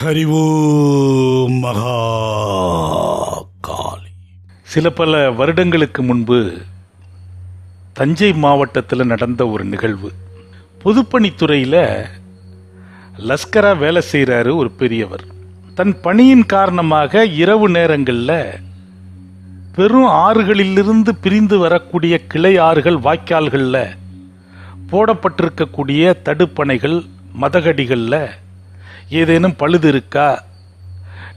ஹரிவோம் மகா காளி. சில பல வருடங்களுக்கு முன்பு தஞ்சை மாவட்டத்தில் நடந்த ஒரு நிகழ்வு. பொதுப்பணித்துறையில் லஸ்கரா வேலை செய்கிறாரு ஒரு பெரியவர். தன் பணியின் காரணமாக இரவு நேரங்களில் பெரும் ஆறுகளிலிருந்து பிரிந்து வரக்கூடிய கிளை ஆறுகள் வாய்க்கால்களில் போடப்பட்டிருக்கக்கூடிய தடுப்பணைகள் மதகடிகளில் ஏதேனும் பழுது இருக்கா,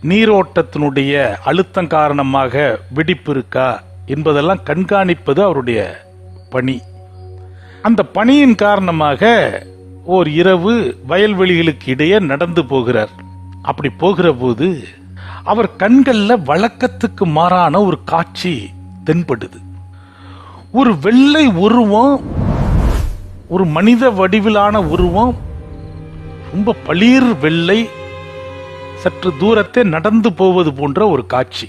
நீரோட்டத்தினுடைய அழுத்தம் காரணமாக வெடிப்பு இருக்கா என்பதெல்லாம் கண்காணிப்பது அவருடைய பணி. அந்த பணியின் காரணமாக ஓர் இரவு வயல்வெளிகளுக்கு இடையே நடந்து போகிறார். அப்படி போகிற போது அவர் கண்கள்ல வழக்கத்துக்கு மாறான ஒரு காட்சி தென்படுது. ஒரு வெள்ளை உருவம், ஒரு மனித வடிவிலான உருவம், ரொம்ப பளீர் வெள்ளை, சற்று தூரத்தை நடந்து போவது போன்ற ஒரு காட்சி.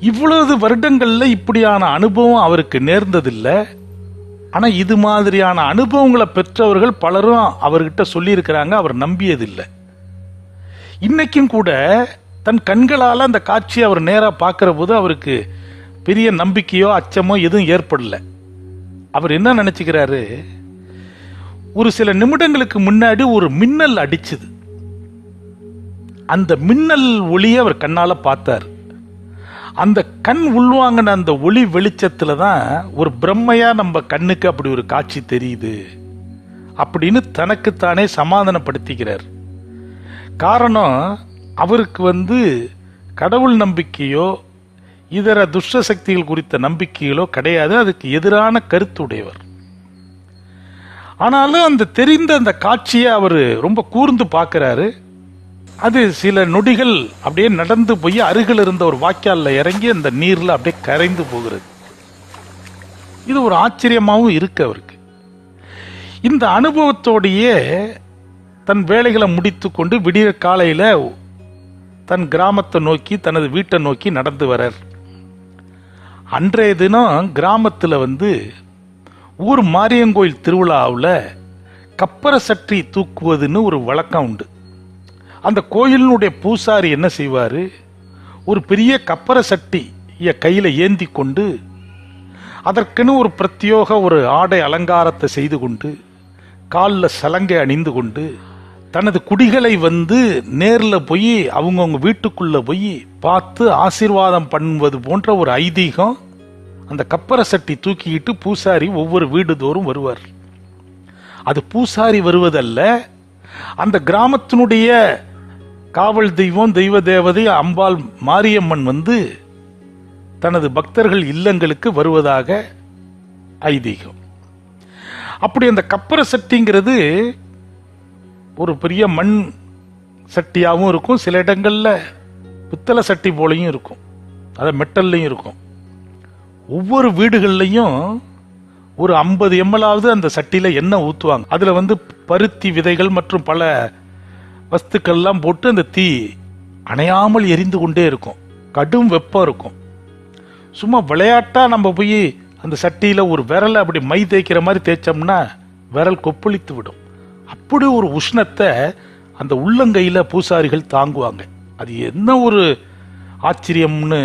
இவ்வளவு வருடங்கள்ல இப்படியான அனுபவம் அவருக்கு நேர்ந்ததில்லை. ஆனா இது மாதிரியான அனுபவங்களை பெற்றவர்கள் பலரும் அவர்கிட்ட சொல்லி இருக்கிறாங்க, அவர் நம்பியதில்லை. இன்னைக்கும் கூட தன் கண்களால் அந்த காட்சியை அவர் நேரா பார்க்கிற போது அவருக்கு பெரிய நம்பிக்கையோ அச்சமோ எதுவும் ஏற்படல. அவர் என்ன நினைச்சுக்கிறாரு, ஒரு சில நிமிடங்களுக்கு முன்னாடி ஒரு மின்னல் அடிச்சுது. அந்த மின்னல் ஒளியை அவர் கண்ணால பார்த்தார். அந்த கண் உள்வாங்கின அந்த ஒளி வெளிச்சத்துல தான் ஒரு பிரம்மையா நம்ம கண்ணுக்கு அப்படி ஒரு காட்சி தெரியுது அப்படின்னு தனக்குத்தானே சமாதானப்படுத்திக்கிறார். காரணம், அவருக்கு கடவுள் நம்பிக்கையோ இதர துஷ்ட சக்திகள் குறித்த நம்பிக்கைகளோ கிடையாது. அதுக்கு எதிரான கருத்துடையவர். ஆனாலும் அந்த தெரிந்த அந்த காட்சியை அவர் ரொம்ப கூர்ந்து பார்க்கிறாரு. அது சில நொடிகள் அப்படியே நடந்து போய் அருகில் இருந்த ஒரு வாய்க்கால்ல இறங்கி அந்த நீர்ல அப்படியே கரைந்து போகிறது. இது ஒரு ஆச்சரியமாகவும் இருக்கு அவருக்கு. இந்த அனுபவத்தோடையே தன் வேலைகளை முடித்து கொண்டு விடிய காலையில தன் கிராமத்தை நோக்கி, தனது வீட்டை நோக்கி நடந்து வரார். அன்றைய தினம் கிராமத்தில் ஊர் மாரியங்கோயில் திருவிழாவில் கப்பரை சற்றி தூக்குவதுன்னு ஒரு வழக்கம் உண்டு. அந்த கோயிலினுடைய பூசாரி என்ன செய்வார், ஒரு பெரிய கப்பரை சட்டி கையில் ஏந்தி கொண்டு அதற்கென்னு ஒரு பிரத்யோக ஒரு ஆடை அலங்காரத்தை செய்து கொண்டு காலில் சலங்கை அணிந்து கொண்டு தனது குடிகளை நேரில் போய் அவங்கவுங்க வீட்டுக்குள்ள போய் பார்த்து ஆசீர்வாதம் பண்ணுவது போன்ற ஒரு ஐதீகம். அந்த கப்பரை சட்டி தூக்கிக்கிட்டு பூசாரி ஒவ்வொரு வீடு தோறும் வருவார். அது பூசாரி வருவதல்ல, அந்த கிராமத்தினுடைய காவல் தெய்வம், தெய்வ தேவதை அம்பாள் மாரியம்மன் தனது பக்தர்கள் இல்லங்களுக்கு வருவதாக ஐதீகம். அப்படி அந்த கப்பரை சட்டிங்கிறது ஒரு பெரிய மண் சட்டியாகவும் இருக்கும், சில இடங்கள்ல பித்தளை சட்டி போலையும் இருக்கும், அது மெட்டல்லையும் இருக்கும். ஒவ்வொரு வீடுகள்லையும் ஒரு 50 ml அந்த சட்டியில எண்ணெய் ஊற்றுவாங்க. அதுல பருத்தி விதைகள் மற்றும் பல வஸ்துக்கள்லாம் போட்டு அந்த தீ அணையாமல் எரிந்து கொண்டே இருக்கும். கடும் வெப்பம் இருக்கும். சும்மா விளையாட்டா நம்ம போய் அந்த சட்டியில ஒரு விரலை அப்படி மை தேய்க்கிற மாதிரி தேய்ச்சோம்னா விரல் கொப்பளித்து விடும். அப்படி ஒரு உஷ்ணத்தை அந்த உள்ளங்கையில பூசாரிகள் தாங்குவாங்க. அது என்ன ஒரு ஆச்சரியம்னு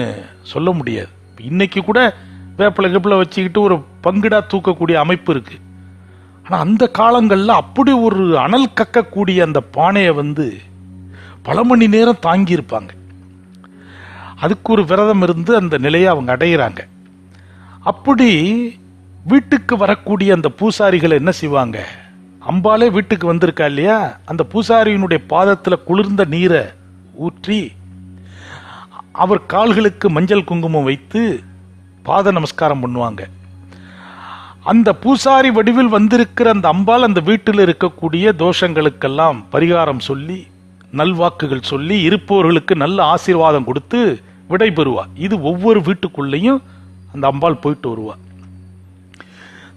சொல்ல முடியாது. இன்னைக்கு கூட வேப்பிலை கப்பில வச்சுக்கிட்டு ஒரு பங்குடா தூக்கக்கூடிய அமைப்பு இருக்கு. ஆனா அந்த காலங்கள்ல அப்படி ஒரு அனல் கக்கக்கூடிய அந்த பானையை பல மணி நேரம் தாங்கி இருப்பாங்க. அதுக்கு ஒரு விரதம் இருந்து அந்த நிலையை அவங்க அடையிறாங்க. அப்படி வீட்டுக்கு வரக்கூடிய அந்த பூசாரிகள் என்ன செய்வாங்க, அம்பாலே வீட்டுக்கு வந்திருக்கா இல்லையா, அந்த பூசாரியினுடைய பாதத்துல குளிர்ந்த நீரை ஊற்றி அவர் கால்களுக்கு மஞ்சள் குங்குமம் வைத்து பாத நமஸ்காரம் பண்ணுவாங்க. அந்த பூசாரி வடிவில் வந்திருக்கிற அந்த அம்பாள் அந்த வீட்டில் இருக்கக்கூடிய தோஷங்களுக்கெல்லாம் பரிகாரம் சொல்லி, நல்வாக்குகள் சொல்லி, இருப்பவர்களுக்கு நல்ல ஆசீர்வாதம் கொடுத்து விடை பெறுவா. இது ஒவ்வொரு வீட்டுக்குள்ளேயும் அந்த அம்பாள் போயிட்டு வருவா.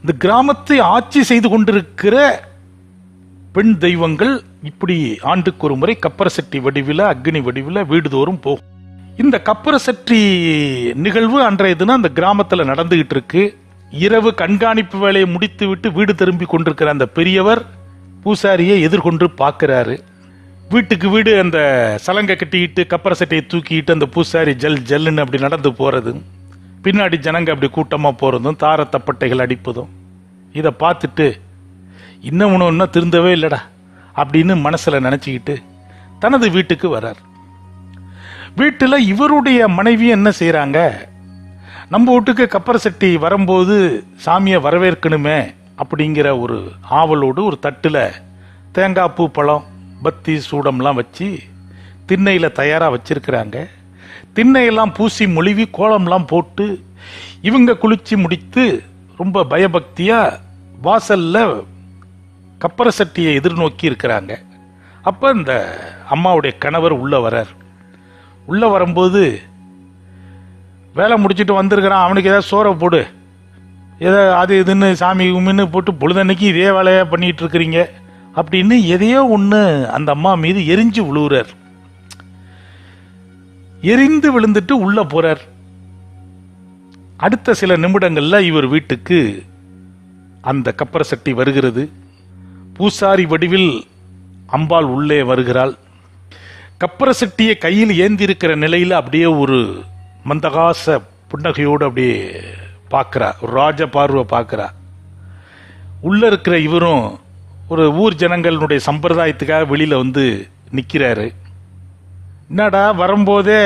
இந்த கிராமத்தை ஆட்சி செய்து கொண்டிருக்கிற பெண் தெய்வங்கள் இப்படி ஆண்டுக்கு ஒரு முறை கப்பர சட்டி வடிவில், அக்னி வடிவில் வீடுதோறும் போகும். இந்த கப்பர சட்டி நிகழ்வு அன்றைய தினம் அந்த கிராமத்தில் நடந்துகிட்டு இருக்கு. இரவு கண்காணிப்பு வேலையை முடித்து விட்டு வீடு திரும்பி கொண்டிருக்கிற அந்த பெரியவர் பூசாரியை எதிர்கொண்டு பார்க்கிறாரு. வீட்டுக்கு வீடு அந்த சலங்கை கட்டிக்கிட்டு கப்பரை சட்டையை தூக்கிட்டு அந்த பூசாரி ஜல் ஜல்லுன்னு அப்படி நடந்து போறது, பின்னாடி ஜனங்க அப்படி கூட்டமா போறதும், தார தப்பட்டைகள் அடிப்பதும், இதை பார்த்துட்டு இன்னும் இன்னும் திருந்தவே இல்லடா அப்படின்னு மனசுல நினைச்சுக்கிட்டு தனது வீட்டுக்கு வர்றார். வீட்டுல இவருடைய மனைவி என்ன செய்யறாங்க, நம்ம வீட்டுக்கு கப்பரை சட்டி வரும்போது சாமியை வரவேற்கணுமே அப்படிங்கிற ஒரு ஆவலோடு ஒரு தட்டுல தேங்காய் பூ பழம் பத்தி சூடம்லாம் வச்சு திண்ணையில தயாரா வச்சிருக்கிறாங்க. திண்ணையெல்லாம் பூசி மொழிவி கோலம்லாம் போட்டு இவங்க குளிச்சு முடித்து ரொம்ப பயபக்தியா வாசல்ல கப்பரை சட்டியை எதிர்நோக்கி இருக்கிறாங்க. அப்ப இந்த அம்மாவுடைய கணவர் உள்ள வரார். உள்ள வரும்போது வேலை முடிச்சுட்டு வந்திருக்கிறான், அவனுக்கு ஏதாவது சோறை போடு, ஏதோ அது இதுன்னு சாமி கும்பின்னு போட்டு பொழுதன்னைக்கு இதே வேலையா பண்ணிட்டு இருக்கிறீங்க அப்படின்னு எதையோ ஒன்று அந்த அம்மா மீது எரிஞ்சு விழுவுறார். எரிந்து விழுந்துட்டு உள்ள போறார். அடுத்த சில நிமிடங்கள்ல இவர் வீட்டுக்கு அந்த கப்பரை சட்டி வருகிறது. பூசாரி வடிவில் அம்பாள் உள்ளே வருகிறாள். கப்பரை சட்டியை கையில் ஏந்தி இருக்கிற நிலையில அப்படியே ஒரு மந்தகாச புன்னகையோடு அப்படியே பார்க்கிறா, ஒரு ராஜ பார்வை பார்க்கிறா. உள்ள இருக்கிற இவரும் ஒரு ஊர் ஜனங்களுடைய சம்பிரதாயத்துக்காக வெளியில வந்து நிக்கிறாரு. என்னடா வரும்போதே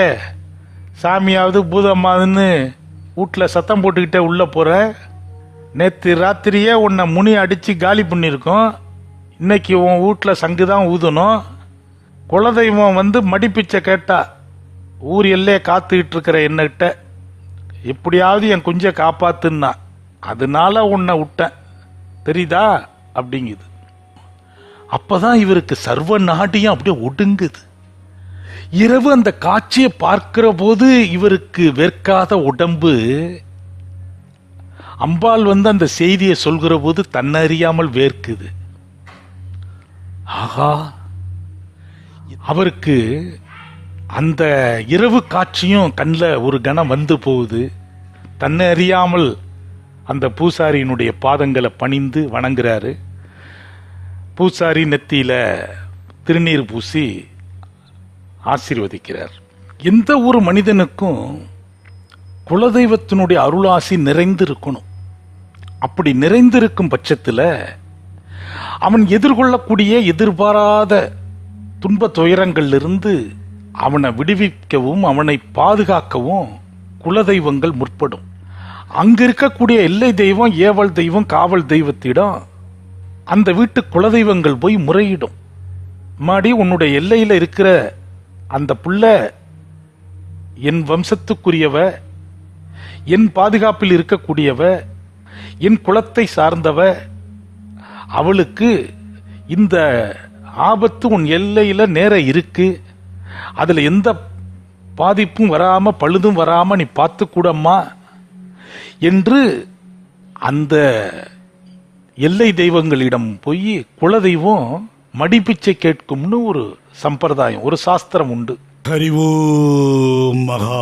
சாமியாவது பூதமாவதுன்னு வீட்டுல சத்தம் போட்டுக்கிட்டே உள்ள போற, நேத்து ராத்திரியே உன்னை முனி அடிச்சு காலி பண்ணிருக்கோம், இன்னைக்கு உன் வீட்டுல சங்குதான் ஊதணும், குலதெய்வம் வந்து மடிப்பிச்சை கேட்டா ஊர் எல்லையே காத்துக்கிட்டு இருக்கிற என்னகிட்ட எப்படியாவது என் குஞ்ச காப்பாத்துன்னா, அதனால உன்னை விட்டேன் தெரியுதா அப்படிங்குது. அப்பதான் இவருக்கு சர்வ நாடியும் அப்படியே ஒடுங்குது. இரவு அந்த காட்சியை பார்க்கிற போது இவருக்கு வெறுக்காத உடம்பு அம்பாள் வந்து அந்த செய்தியை சொல்கிற போது தன்னறியாமல் வேர்க்குது. ஆகா, அவருக்கு அந்த இரவு காட்சியும் கண்ணில் ஒரு கணம் வந்து போகுது. தன்னை அறியாமல் அந்த பூசாரியினுடைய பாதங்களை பணிந்து வணங்குறாரு. பூசாரி நெத்தியில திருநீர் பூசி ஆசீர்வதிக்கிறார். எந்த ஒரு மனிதனுக்கும் குலதெய்வத்தினுடைய அருளாசி நிறைந்து இருக்கணும். அப்படி நிறைந்திருக்கும் பட்சத்தில் அவன் எதிர்கொள்ளக்கூடிய எதிர்பாராத துன்ப துயரங்களிலிருந்து அவனை விடுவிக்கவும் அவனை பாதுகாக்கவும் குலதெய்வங்கள் முற்படும். அங்க இருக்கக்கூடிய எல்லை தெய்வம், ஏவல் தெய்வம், காவல் தெய்வத்திடம் அந்த வீட்டு குலதெய்வங்கள் போய் முறையிடும். மாடி உன்னுடைய எல்லையில இருக்கிற அந்த புள்ள என் வம்சத்துக்குரியவ, என் பாதுகாப்பில் இருக்கக்கூடியவ, என் குலத்தை சார்ந்தவ, அவளுக்கு இந்த ஆபத்து உன் எல்லையில நேர இருக்கு, அதுல எந்த பாதிப்பும் வராம பழுதும் வராம நீ பார்த்து கூடம்மா என்று அந்த எல்லை தெய்வங்களிடம் போய் குலதெய்வம் மடிப்பிச்சை கேட்கும்னு ஒரு சம்பிரதாயம், ஒரு சாஸ்திரம் உண்டு. ஹரி ஓம் மகா